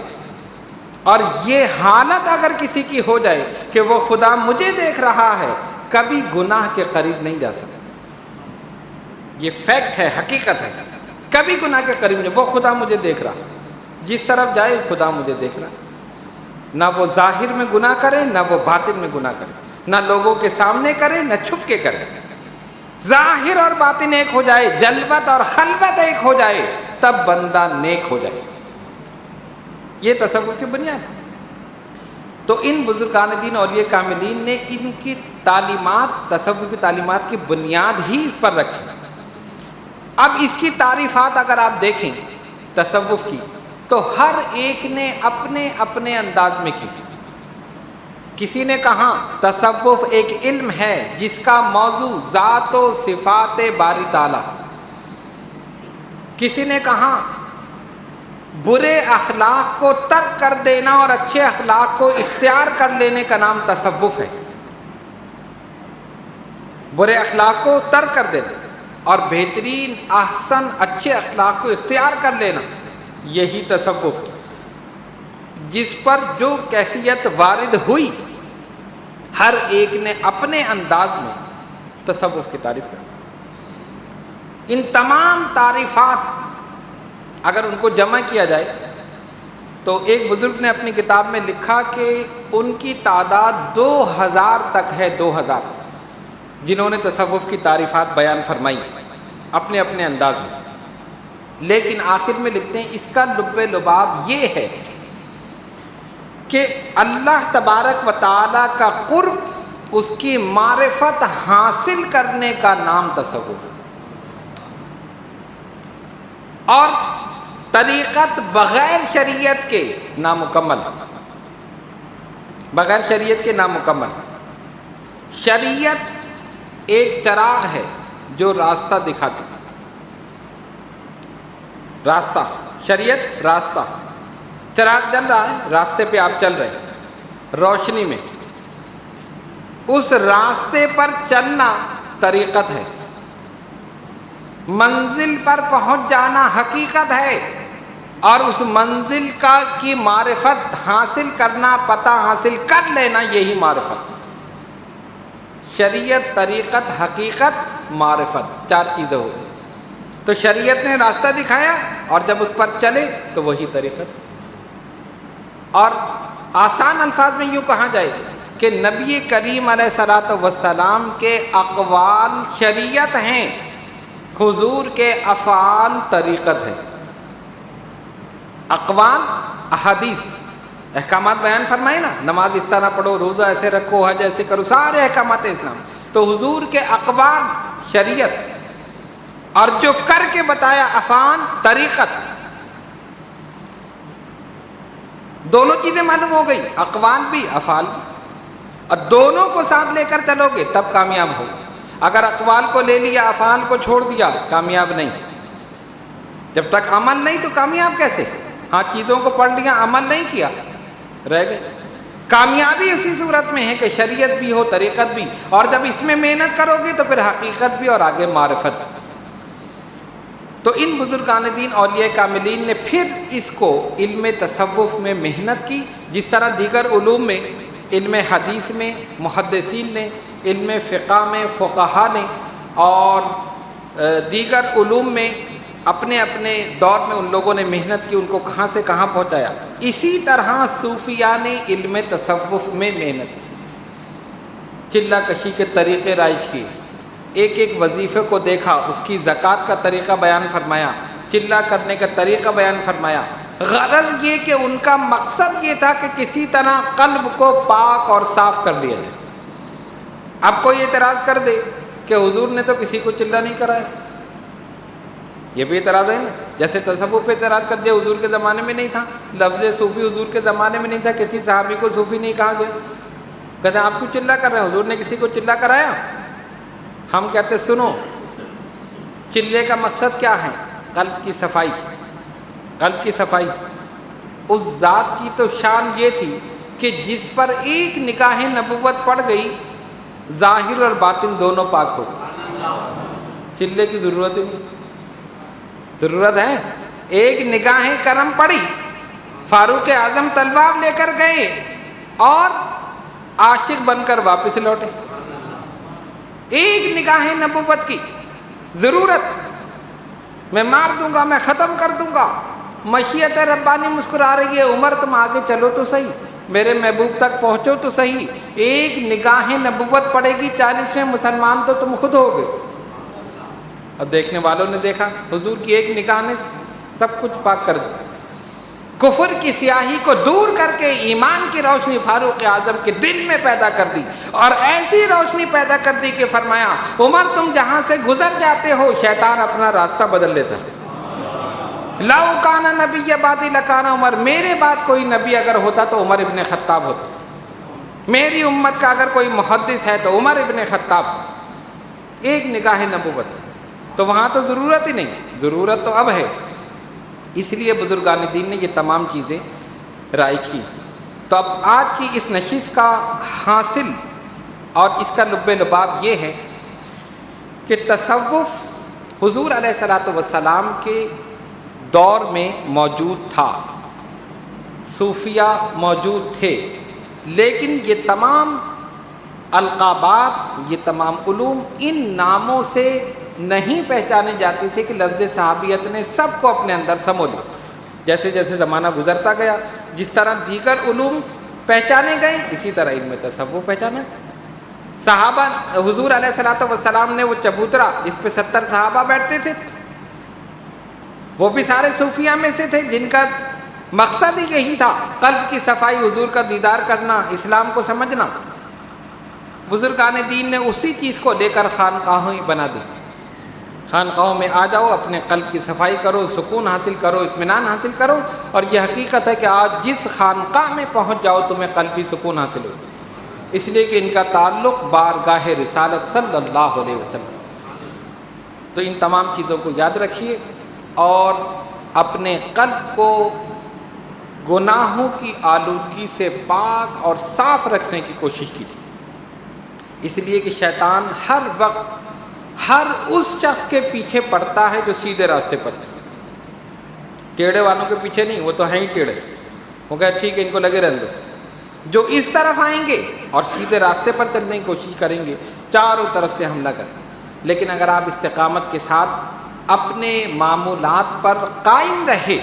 اور یہ حالت اگر کسی کی ہو جائے کہ وہ خدا مجھے دیکھ رہا ہے، کبھی گناہ کے قریب نہیں جا سکتا۔ یہ فیکٹ ہے، حقیقت ہے، کبھی گناہ کے قریب نہیں، وہ خدا مجھے دیکھ رہا، جس طرف جائے خدا مجھے دیکھ رہا، نہ وہ ظاہر میں گناہ کرے نہ وہ باطن میں گناہ کرے، نہ لوگوں کے سامنے کرے نہ چھپ کے کرے، ظاہر اور باطن ایک ہو جائے، جلوت اور خلوت ایک ہو جائے، تب بندہ نیک ہو جائے۔ یہ تصور کی بنیاد ہے۔ تو ان بزرگان دین اولیاء کاملین نے ان کی تعلیمات، تصوف کی تعلیمات کی بنیاد ہی اس پر رکھی۔ اب اس کی تعریفات اگر آپ دیکھیں تصوف کی، تو ہر ایک نے اپنے اپنے انداز میں کی۔ کسی نے کہا تصوف ایک علم ہے جس کا موضوع ذات و صفات باری تعالیٰ، کسی نے کہا برے اخلاق کو ترک کر دینا اور اچھے اخلاق کو اختیار کر لینے کا نام تصوف ہے۔ برے اخلاق کو ترک کر دینا اور بہترین، احسن، اچھے اخلاق کو اختیار کر لینا، یہی تصوف ہے۔ جس پر جو کیفیت وارد ہوئی، ہر ایک نے اپنے انداز میں تصوف کی تعریف کی۔ ان تمام تعریفات اگر ان کو جمع کیا جائے تو ایک بزرگ نے اپنی کتاب میں لکھا کہ ان کی تعداد 2000 تک ہے، 2000 جنہوں نے تصوف کی تعریفات بیان فرمائی اپنے اپنے انداز میں۔ لیکن آخر میں لکھتے ہیں اس کا لب لباب یہ ہے کہ اللہ تبارک و تعالیٰ کا قرب، اس کی معرفت حاصل کرنے کا نام تصوف ہے، اور طریقت بغیر شریعت کے نامکمل، بغیر شریعت کے نامکمل۔ شریعت ایک چراغ ہے جو راستہ دکھاتی، راستہ، شریعت راستہ، چراغ جل رہا ہے، راستے پہ آپ چل رہے ہیں روشنی میں، اس راستے پر چلنا طریقت ہے، منزل پر پہنچ جانا حقیقت ہے، اور اس منزل کی معرفت حاصل کرنا، پتہ حاصل کر لینا، یہی معرفت۔ شریعت، طریقت، حقیقت، معرفت، 4 چیزیں ہو گئی۔ تو شریعت نے راستہ دکھایا اور جب اس پر چلے تو وہی طریقت۔ اور آسان الفاظ میں یوں کہا جائے کہ نبی کریم علیہ الصلوۃ والسلام کے اقوال شریعت ہیں، حضور کے افعال طریقت ہے۔ اقوال، احادیث، احکامات بیان فرمائے نا، نماز اس طرح پڑھو، روزہ ایسے رکھو، حج ایسے کرو، سارے احکامات اسلام۔ تو حضور کے اقوال شریعت، اور جو کر کے بتایا افعال طریقت۔ دونوں چیزیں معلوم ہو گئی، اقوال بھی افعال بھی، اور دونوں کو ساتھ لے کر چلو گے تب کامیاب ہو۔ اگر اقوال کو لے لیا، افعال کو چھوڑ دیا، کامیاب نہیں۔ جب تک عمل نہیں تو کامیاب کیسے؟ ہاں، چیزوں کو پڑھ لیا، عمل نہیں کیا، رہ گئے۔ کامیابی اسی صورت میں ہے کہ شریعت بھی ہو، طریقت بھی، اور جب اس میں محنت کرو گے تو پھر حقیقت بھی اور آگے معرفت بھی۔ تو ان بزرگان دین اولیاء کاملین نے پھر اس کو علم تصوف میں محنت کی، جس طرح دیگر علوم میں، علم حدیث میں محدثین نے، علم فقہ میں فقہا نے، اور دیگر علوم میں اپنے اپنے دور میں ان لوگوں نے محنت کی، ان کو کہاں سے کہاں پہنچایا۔ اسی طرح صوفیاء نے علم تصوف میں محنت کی، چلہ کشی کے طریقے رائج کیے، ایک ایک وظیفے کو دیکھا، اس کی زکوٰۃ کا طریقہ بیان فرمایا، چلہ کرنے کا طریقہ بیان فرمایا۔ غرض یہ کہ ان کا مقصد یہ تھا کہ کسی طرح قلب کو پاک اور صاف کر لیا جائے۔ اب کوئی اعتراض کر دے کہ حضور نے تو کسی کو چلہ نہیں کرایا، یہ بھی اعتراض ہے نا۔ جیسے تصوف پہ اعتراض کر دیا، حضور کے زمانے میں نہیں تھا، لفظ صوفی حضور کے زمانے میں نہیں تھا، کسی صحابی کو صوفی نہیں کہا گیا، کہتے ہیں آپ کیوں چلہ کر رہے ہیں، حضور نے کسی کو چلہ کرایا؟ ہم کہتے سنو، چلے کا مقصد کیا ہے؟ قلب کی صفائی، قلب کی صفائی۔ اس ذات کی تو شان یہ تھی کہ جس پر ایک نگاہ نبوت پڑ گئی ظاہر اور باطن دونوں پاک ہو گئے۔ چلے کی ضرورت ہی نہیں، ضرورت ہے؟ ایک نگاہ کرم پڑی، فاروق اعظم تلوار لے کر گئے اور عاشق بن کر واپس لوٹے۔ ایک نگاہ نبوت کی ضرورت، میں مار دوں گا، میں ختم کر دوں گا، مشیت ربانی مسکرا رہی ہے، عمر تم آگے چلو تو صحیح، میرے محبوب تک پہنچو تو صحیح۔ ایک نگاہ نبوت پڑے گی 40ویں مسلمان تو تم خود ہوگے۔ اب دیکھنے والوں نے دیکھا حضور کی ایک نگاہ نے سب کچھ پاک کر دیا، کفر کی سیاہی کو دور کر کے ایمان کی روشنی فاروق اعظم کے دل میں پیدا کر دی، اور ایسی روشنی پیدا کر دی کہ فرمایا عمر تم جہاں سے گزر جاتے ہو شیطان اپنا راستہ بدل لیتا ہے۔ لو کان نبی بعدی لکان عمر، میرے بعد کوئی نبی اگر ہوتا تو عمر ابن خطاب ہوتا، میری امت کا اگر کوئی محدث ہے تو عمر ابن خطاب۔ ایک نگاہ نبوت، تو وہاں تو ضرورت ہی نہیں، ضرورت تو اب ہے۔ اس لیے بزرگان دین نے یہ تمام چیزیں رائج کی۔ تو اب آج کی اس نشست کا حاصل اور اس کا لب لباب یہ ہے کہ تصوف حضور علیہ الصلوۃ والسلام کے دور میں موجود تھا، صوفیہ موجود تھے، لیکن یہ تمام القابات، یہ تمام علوم ان ناموں سے نہیں پہچانے جاتی تھے کہ لفظ صحابیت نے سب کو اپنے اندر سمو لیا۔ جیسے جیسے زمانہ گزرتا گیا، جس طرح دیگر علوم پہچانے گئے، اسی طرح علم تصوف پہچانا۔ صحابہ حضور علیہ الصلوۃ والسلام نے وہ چبوترا جس پہ 70 صحابہ بیٹھتے تھے، وہ بھی سارے صوفیہ میں سے تھے، جن کا مقصد ہی یہی تھا قلب کی صفائی، حضور کا دیدار کرنا، اسلام کو سمجھنا۔ بزرگان دین نے اسی چیز کو لے کر خانقاہیں بنا دی۔ خانقاہوں میں آ جاؤ، اپنے قلب کی صفائی کرو، سکون حاصل کرو، اطمینان حاصل کرو، اور یہ حقیقت ہے کہ آج جس خانقاہ میں پہنچ جاؤ تمہیں قلبی سکون حاصل ہو، اس لیے کہ ان کا تعلق بارگاہ رسالت صلی اللہ علیہ وسلم۔ تو ان تمام چیزوں کو یاد رکھیے اور اپنے قلب کو گناہوں کی آلودگی سے پاک اور صاف رکھنے کی کوشش کیجیے، اس لیے کہ شیطان ہر وقت ہر اس شخص کے پیچھے پڑتا ہے جو سیدھے راستے پر ہے، ٹیڑے والوں کے پیچھے نہیں، وہ تو ہیں ہی ٹیڑے، وہ کہتے ٹھیک ہے ان کو لگے رہنے دو۔ جو اس طرف آئیں گے اور سیدھے راستے پر چلنے کی کوشش کریں گے چاروں طرف سے حملہ کریں، لیکن اگر آپ استقامت کے ساتھ اپنے معمولات پر قائم رہے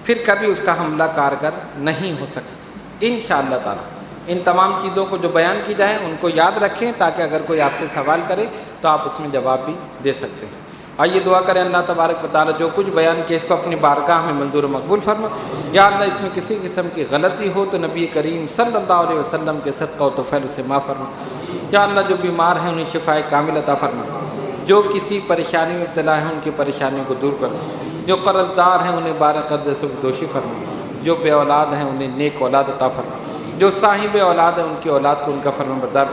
پھر کبھی اس کا حملہ کارگر نہیں ہو سکتا انشاءاللہ تعالی۔ ان تمام چیزوں کو جو بیان کی جائیں ان کو یاد رکھیں تاکہ اگر کوئی آپ سے سوال کرے تو آپ اس میں جواب بھی دے سکتے ہیں۔ آئیے دعا کریں اللہ تبارک و تعالی جو کچھ بیان کیا اس کو اپنی بارگاہ میں منظور و مقبول فرما۔ یا اللہ اس میں کسی قسم کی غلطی ہو تو نبی کریم صلی اللہ علیہ وسلم کے صدقہ و توفیل اسے معاف فرما۔ یا اللہ جو بیمار ہیں انہیں شفائے کامل عطا فرما، جو کسی پریشانی میں مبتلا ہیں ان کی پریشانیوں کو دور کرنا، جو قرض دار ہیں انہیں بارہ قرض سے دوشی فرما، جو بے اولاد ہیں انہیں نیک اولاد عطا فرما، جو صاحب اولاد ہیں ان کی اولاد کو ان کا فرما بردار۔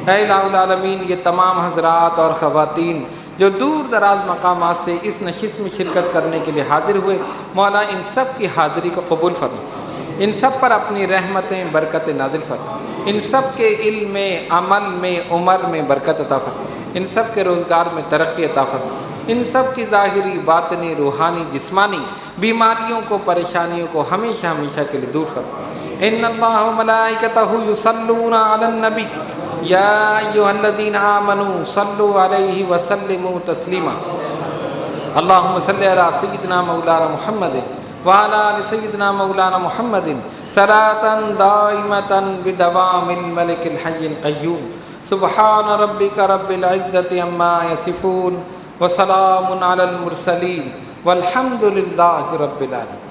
اے الہ العالمین یہ تمام حضرات اور خواتین جو دور دراز مقامات سے اس نشست میں شرکت کرنے کے لیے حاضر ہوئے، مولا ان سب کی حاضری کو قبول فرما، ان سب پر اپنی رحمتیں برکت نازل فرما، ان سب کے علم میں، عمل میں، عمر میں برکت عطا فرما، ان سب کے روزگار میں ترقی عطا فرما، ان سب کی ظاہری، باطنی، روحانی، جسمانی بیماریوں کو، پریشانیوں کو ہمیشہ ہمیشہ کے لیے دور فرما۔ ان اللہ و ملائکتہ یصلون علی النبی یا ایھا الذین آمنوا صلوا علیہ وسلموا تسلیما۔ اللہم صلی علی سیدنا مولانا محمد وعلی آل سیدنا مولانا محمد صلاۃ دائمۃ بدوام الملک الحی القیوم۔ سبحان ربک رب العزۃ عما یصفون وسلام علی المرسلین والحمد للہ رب العالمین۔